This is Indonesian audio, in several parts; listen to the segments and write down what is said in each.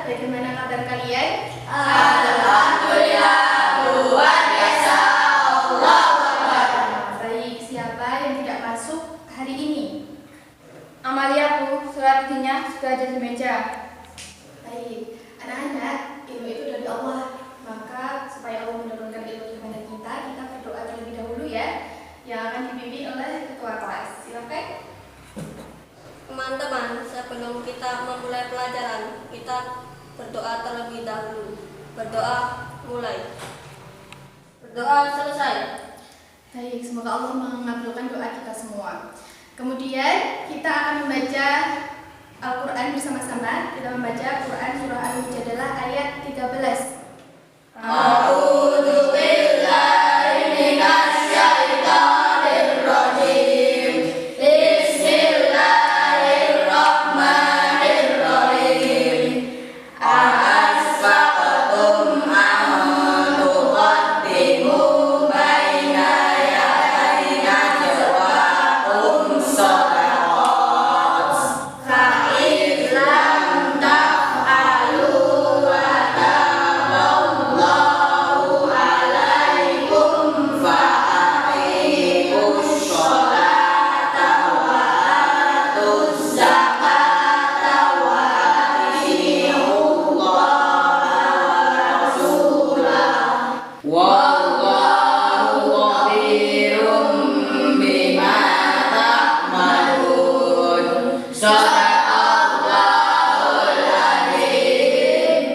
bagaimana kabar kalian? Alhamdulillah, luar biasa. Allah Akbar. Baik, siapa yang tidak masuk hari ini? Amaliaku, surat izinnya sudah ada di meja. Baik, anak-anak, ilmu itu dari Allah. Maka supaya Allah menurunkan ilmu kepada kita berdoa terlebih dahulu ya, yang akan dipimpin oleh ketua kelas. Silakan. Teman-teman, sebelum kita memulai pelajaran, kita berdoa terlebih dahulu. Berdoa mulai. Berdoa selesai. Baik, semoga Allah mengabulkan doa kita semua. Kemudian kita akan membaca Al-Quran bersama-sama. Kita membaca Quran surah Al-Mujadalah ayat 13. A'udzu billahi minasy syaithanir rajim. Bismillahirrahmanirrahim. Asfaqtum an tuqaddimu baina yaday najwaakum shadaqat fa idh lam taf'alu wa taballahu alaikum fa aqimus sholata wa atuz zakata wa atiiullaha wa rasulahu wallahu khabirum bima ta'malun. Shadaqallahul adzim.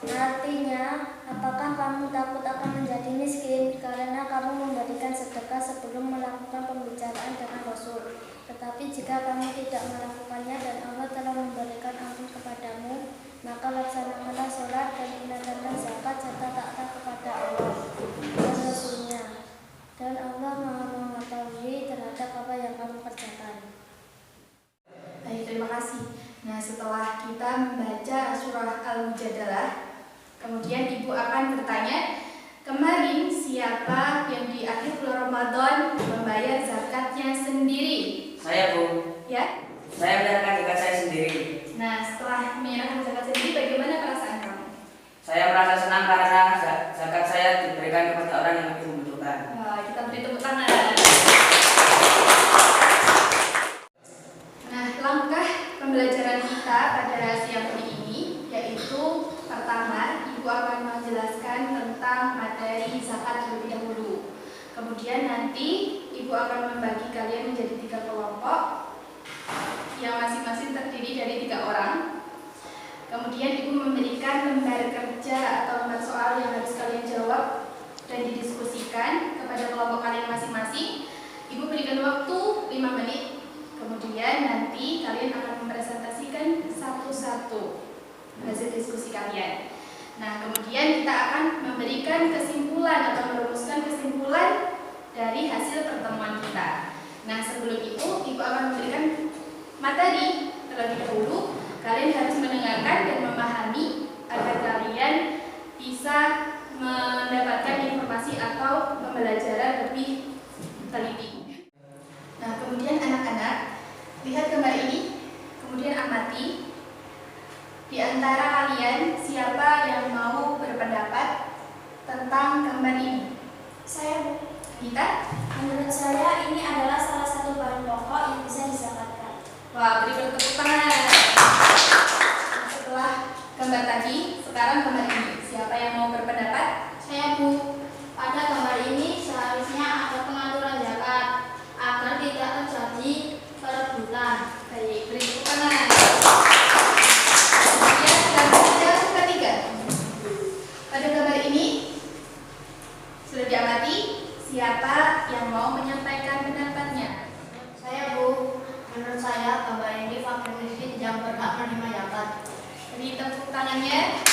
Artinya, apakah kamu takut akan menjadi miskin karena kamu memberikan sedekah sebelum melakukan pembicaraan dengan Rasul? Tetapi jika kamu tidak melakukannya dan Allah telah memberikan ampun kepadamu, maka laksanakanlah sholat dan tunaikanlah zakat serta taatlah kepada Allah dan Rasulnya. Dan Allah Maha mengetahui terhadap apa yang kamu kerjakan. Baik, terima kasih. Nah, setelah kita membaca surah Al-Mujadalah, kemudian Ibu akan bertanya, kemarin siapa yang di akhir bulan Ramadan membayar zakatnya sendiri? Saya, Bu. Ya? Saya menyerahkan zakat saya sendiri. Nah, setelah menyerahkan zakat sendiri, bagaimana perasaan kamu? Saya merasa senang karena zakat saya diberikan kepada orang yang lebih membutuhkan. Wah, kita beri tepuk tangan. Nah, langkah pembelajaran kita pada siang hari ini yaitu pertama, Ibu akan menjelaskan tentang materi zakat terlebih dahulu. Kemudian nanti Ibu akan membagi kalian menjadi 3 kelompok yang masing-masing terdiri dari 3 orang. Kemudian Ibu memberikan lembar kerja atau lembar soal yang harus kalian jawab dan didiskusikan kepada kelompok kalian masing-masing. Ibu berikan waktu 5 menit. Kemudian nanti kalian akan mempresentasikan satu-satu hasil diskusi kalian. Nah, kemudian kita akan memberikan kesimpulan atau merumuskan kesimpulan dari hasil pertemuan kita. Nah, sebelum itu Ibu akan memberikan materi terlebih dahulu. Kalian harus mendengarkan dan memahami agar kalian bisa mendapatkan informasi atau pembelajaran lebih teliti. Nah, kemudian anak-anak, lihat gambar ini, kemudian amati. Di antara kalian, siapa yang mau berpendapat tentang gambar ini? Saya, Bu. Kita? Menurut saya ini adalah salah satu bahan pokok yang bisa dizakatkan. Wah, beri tepuk tangan. Setelah gambar tadi, sekarang gambar ini. Siapa yang mau berpendapat? Saya, Bu. Pada gambar ini seharusnya ada pengaturan zakat agar tidak terjadi perebutan. Baik, beri tepuk tangan. Kemudian gambar yang ketiga. Pada gambar ini sudah diamati. Siapa yang mau menyampaikan pendapatnya? Saya, Bu. Menurut saya gambar ini fakir miskin yang berhak menerima zakat. Beri tepuk tangannya.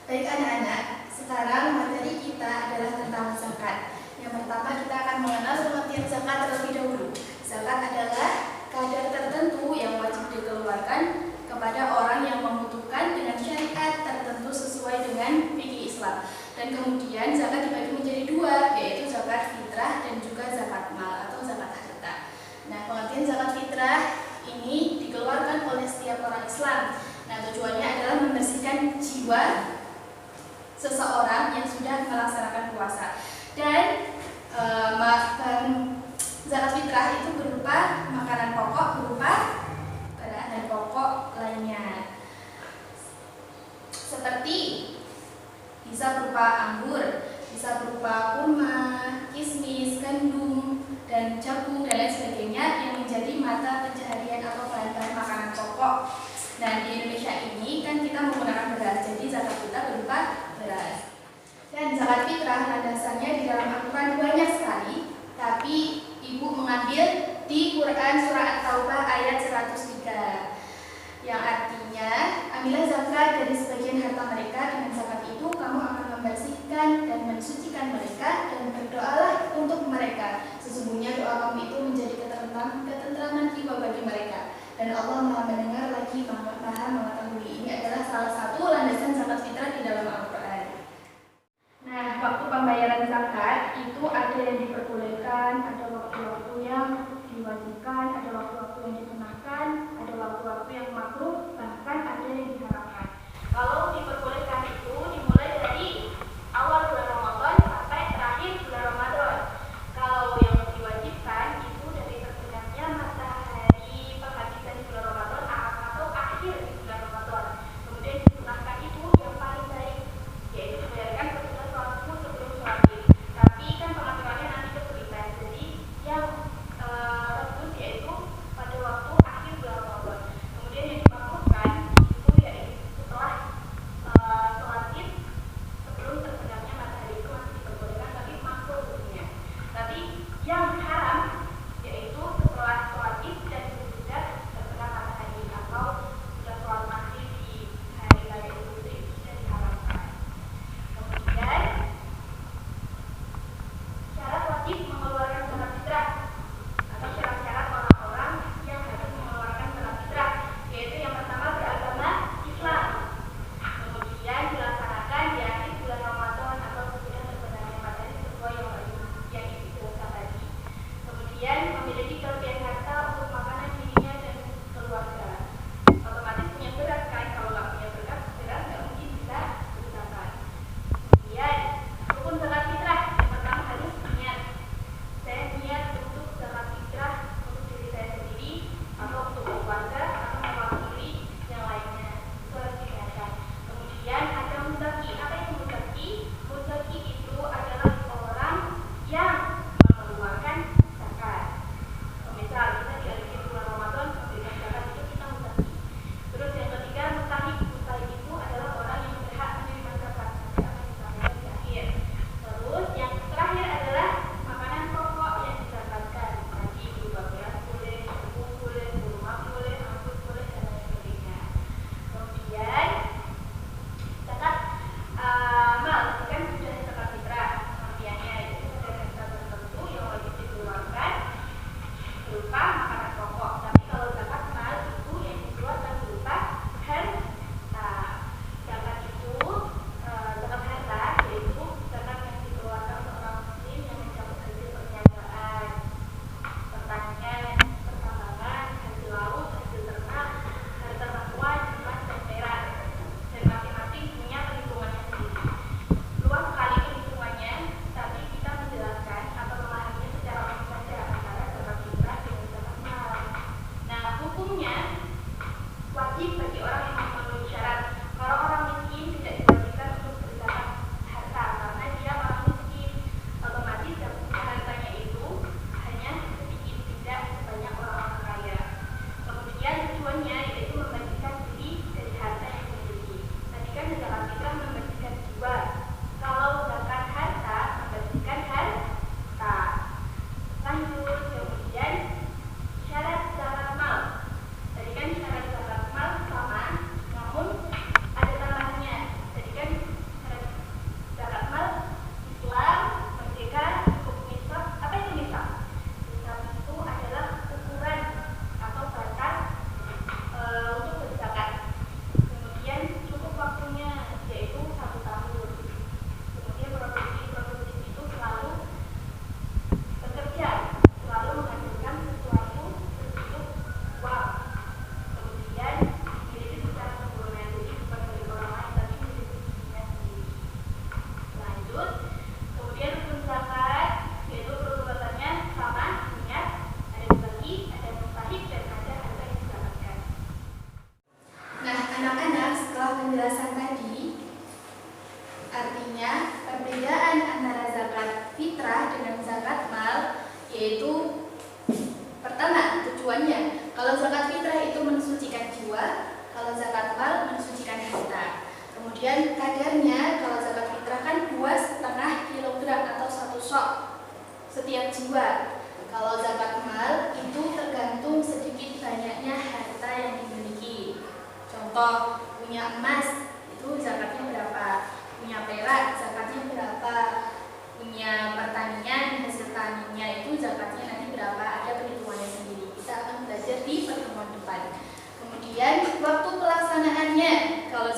Baik anak-anak, sekarang materi kita adalah tentang zakat. Yang pertama kita akan mengenal pengertian zakat terlebih dahulu. Zakat adalah kadar tertentu yang wajib dikeluarkan kepada orang yang membutuhkan dengan syariat tertentu sesuai dengan fikih Islam. Dan kemudian zakat dibagi menjadi 2, yaitu zakat fitrah dan juga zakat mal atau zakat harta. Nah, pengertian zakat fitrah ini jiwa seseorang yang sudah melaksanakan puasa. Dan zakat fitrah itu berupa makanan pokok, berupa bahan pokok lainnya, seperti bisa berupa anggur, bisa berupa kurma, kismis, gandum, dan jagung dan lain sebagainya yang menjadi mata pencaharian atau bahan-bahan makanan pokok. Nah, di Indonesia ini kan kita menggunakan beras, jadi zakat fitrah berupa beras. Dan zakat fitrah landasannya di dalam Al-Quran banyak sekali, tapi Ibu mengambil di Quran Surah At-Taubah ayat 103, yang artinya, ambillah zakat dari sebagian harta mereka, dengan zakat itu kamu akan membersihkan dan mensucikan mereka, dan berdoalah untuk mereka. Sesungguhnya doa kamu itu menjadi ketentraman jiwa bagi mereka, dan Allah Maha mendengar lagi Maha mengetahui. Ini adalah salah satu landasan zakat fitrah di dalam Al-Quran. Nah, waktu pembayaran zakat itu ada yang diperbolehkan, ada waktu-waktu yang diwajibkan, ada waktu-waktu yang disunahkan, ada waktu-waktu yang makruh, bahkan ada yang diharamkan. Kalau diperbolehkan itu dimulai dari awal bulan Ramadan sampai terakhir bulan Ramadan. Kalau yang diwajibkan itu dari terbenamnya matahari penghabisan di bulan Ramadan atau akhir di bulan Ramadan. Kemudian disunahkan itu yang paling baik, yaitu dibayarkan sesudah sholat subuh sebelum sholat id. Tapi kan pengaturannya nanti kesulitan, jadi yang yaitu pada waktu akhir bulan Ramadan. Kemudian yang dimakruhkan itu yaitu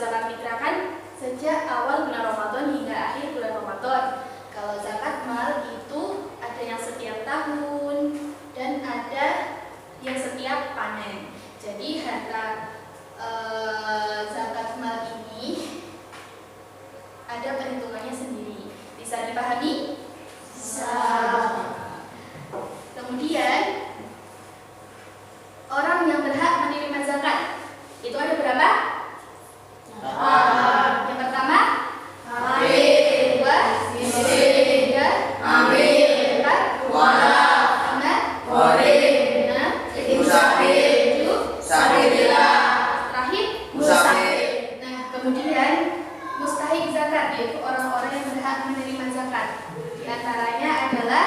zakat fitrah kan sejak awal bulan Ramadan hingga akhir bulan Ramadan. Kalau zakat mal itu ada yang setiap tahun dan ada yang setiap panen. Jadi harta zakat mal ini ada perhitungannya sendiri. Bisa dipahami? Bisa. Kemudian orang yang berhak menerima zakat itu ada berapa? Yang pertama, dua, tiga, empat, lima, enam, tujuh, terakhir Nah, kemudian mustahik zakat yaitu orang-orang yang berhak menerima zakat. Di antaranya adalah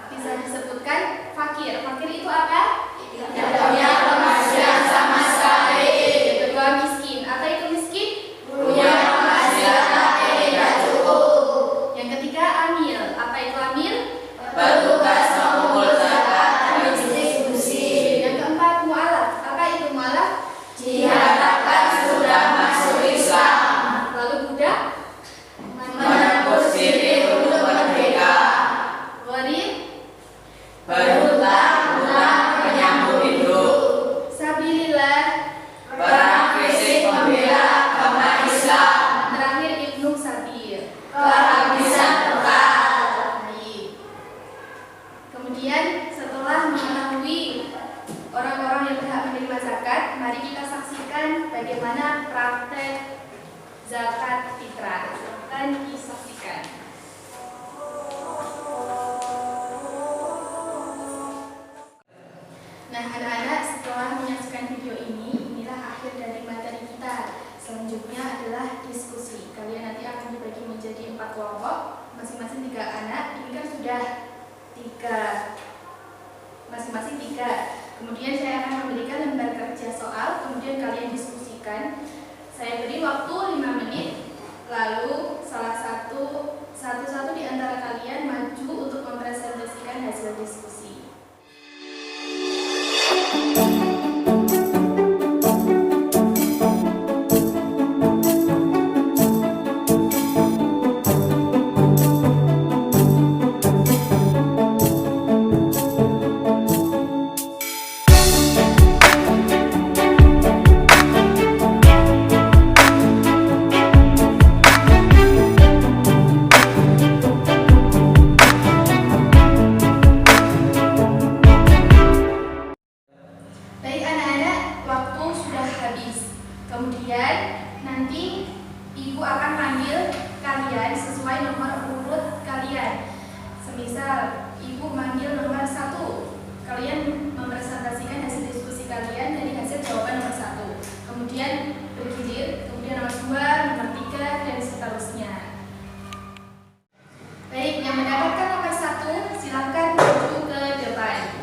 bisa disebutkan fakir. Fakir itu apa? Tidak punya penghasilan sama sekali. Yang kedua miskin. Apa itu miskin? Punya penghasilan tapi tidak cukup. Yang ketiga amil. Apa itu amil? Petugas mengumpul zakat dan distribusi. Yang keempat mu'alaf. Apa itu mu'alaf? Diharapkan sudah masuk Islam. Lalu budak menembus diri untuk merdeka. Gharib berhutang menyambung hidup. Sabilillah perang fisik membela agama Islam. Terakhir Ibnu Sabil kehabisan bekal. Baik. Kemudian setelah mengetahui orang-orang yang berhak menerima zakat, mari kita saksikan bagaimana praktek zakat fitrah. Silahkan disaksikan. Nah, anak-anak, setelah menyaksikan video ini, inilah akhir dari materi kita. Selanjutnya adalah diskusi. Kalian nanti akan dibagi menjadi 4 kelompok, masing-masing 3 anak. Ini kan sudah 3, masing-masing 3. Kemudian saya akan memberikan lembar kerja soal, kemudian kalian diskusikan. Saya beri waktu 5 menit, lalu salah satu di antara kalian maju untuk mempresentasikan hasil diskusi. Baik anak-anak, waktu sudah habis. Kemudian nanti ibu akan panggil kalian sesuai nomor urut kalian. Semisal ibu manggil nomor 1, kalian mempresentasikan hasil diskusi kalian dari hasil jawaban nomor 1. Kemudian bergilir, kemudian nomor 2, nomor 3, dan seterusnya. Baik, yang mendapatkan nomor 1 silakan maju ke depan.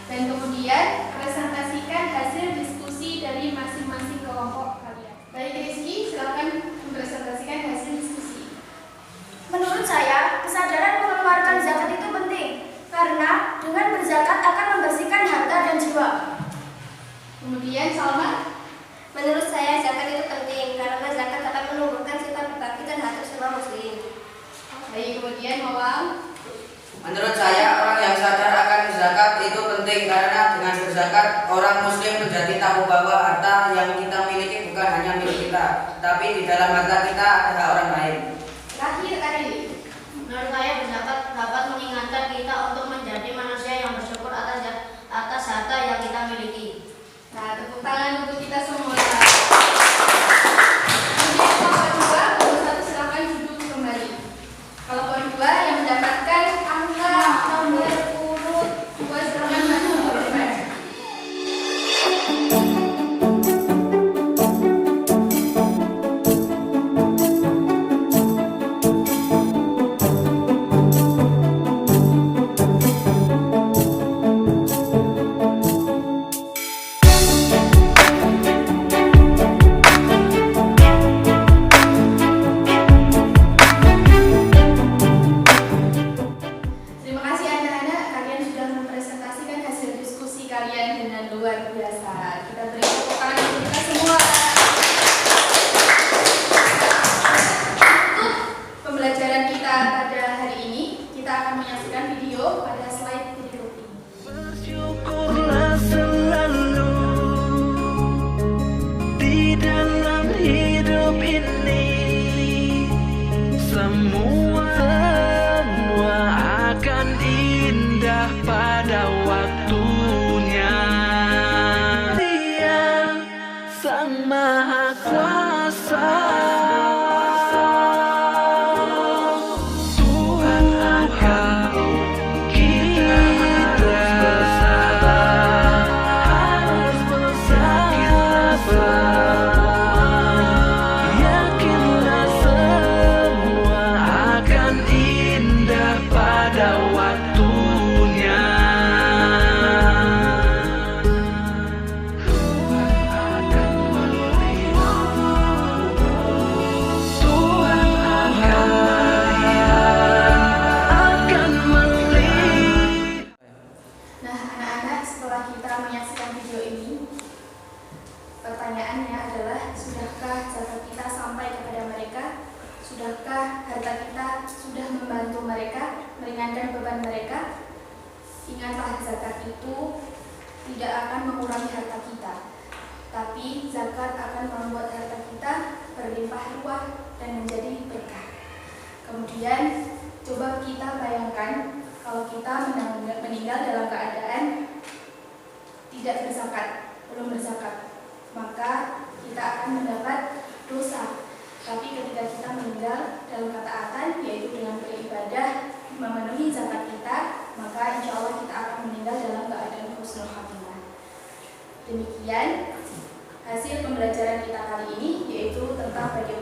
Dan kemudian presentasikan hasil diskusi dari masing-masing kelompok kalian. Baik Rizky, silakan mempresentasikan hasil diskusi. Menurut saya, kesadaran mengeluarkan zakat itu penting karena dengan berzakat akan membersihkan harta dan jiwa. Kemudian Salma. Menurut saya zakat itu penting karena zakat akan menumbuhkan sifat berbakti dan hati semua muslim. Baik, kemudian Mawang. Menurut saya, orang yang sadar akan zakat itu penting karena dengan berzakat, orang muslim menjadi tahu bahwa harta yang kita miliki bukan hanya milik kita, tapi di dalam harta kita ada orang lain. Terakhir Ari. Menurut saya berzakat dapat mengingatkan kita untuk menjadi manusia yang bersyukur atas harta yang kita miliki. Nah, tepuk tangan untuk kita semua. Kemudian kelompok 2, kelompok 1 silakan duduk kembali. Kelompok 2 yang mendapatkan angka nomor urut 2 silakan maju ke depan. sudah membantu mereka, meringankan beban mereka, ingatlah zakat itu tidak akan mengurangi harta kita, tapi zakat akan membuat harta kita berlimpah ruah dan menjadi berkah. Kemudian coba kita bayangkan kalau kita meninggal dalam keadaan tidak berzakat, belum berzakat, maka kita akan mendapat dosa. Tapi ketika kita meninggal dalam ketaatan, yaitu dengan beribadah, memenuhi zakat kita, maka insya Allah kita akan meninggal dalam keadaan husnul khatimah. Demikian hasil pembelajaran kita kali ini, yaitu tentang bagaimana